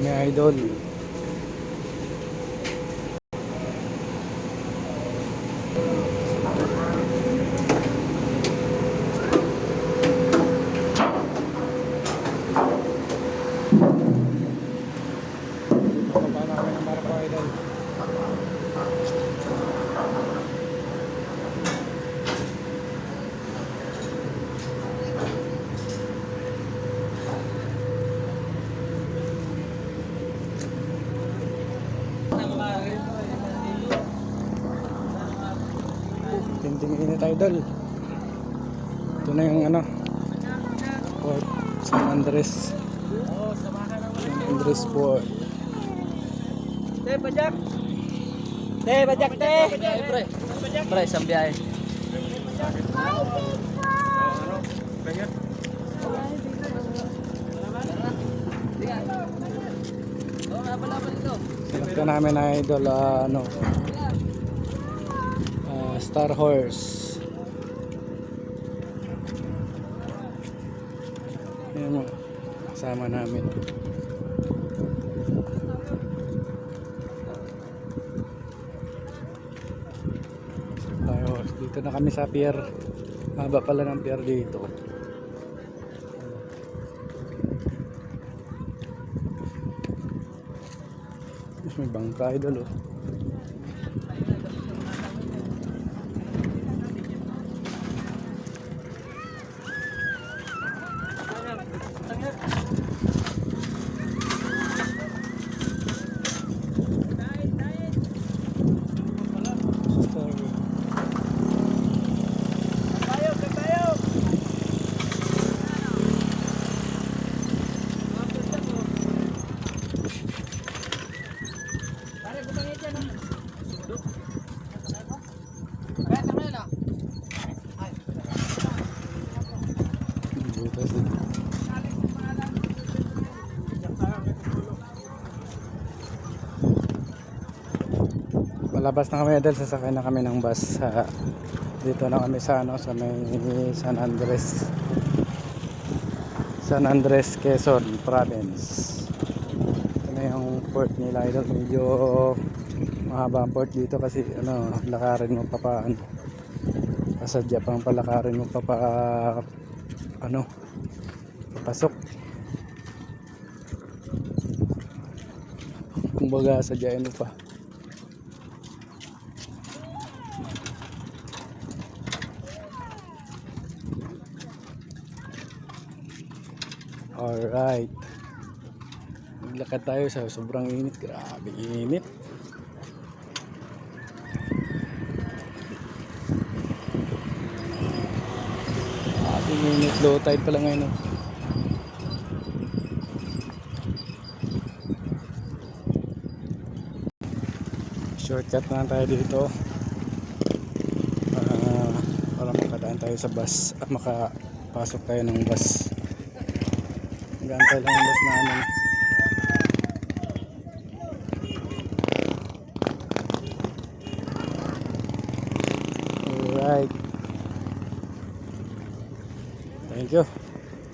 kami idol. Baba na kami ng barko idol. Tinding init idol. Ito na yung ano, Port San Andres. San Andres Port. Te, pajak. Te, pajak te. Pre. Pre, isang biyahe. Sinakta namin na idol ano, Star Horse. Ayan mo, kasama namin. Ayos, dito na kami sa pier. Haba pala ng pier dito. Mas may bangka idol oh. Malabas na kami idol, sasakay na kami ng bus. Dito na kami sa ano, sa may San Andres. San Andres, Quezon Province. Ito na yung port nila idol. Medyo mahaba ang port dito kasi ano, lakarin mo pa ano, pasadya pang palakarin mo pa ano, papasok. Kumbaga sadyain mo pa. Alright, maglakad tayo sa sobrang init. Grabe init. Ating init, low tide pala ngayon oh. Shortcut na tayo dito para makadaan tayo sa bus at makapasok tayo ng bus. Gantay lang yung bus namin. Alright, thank you.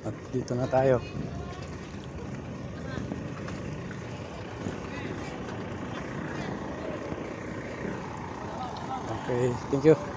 At dito na tayo. Okay, thank you.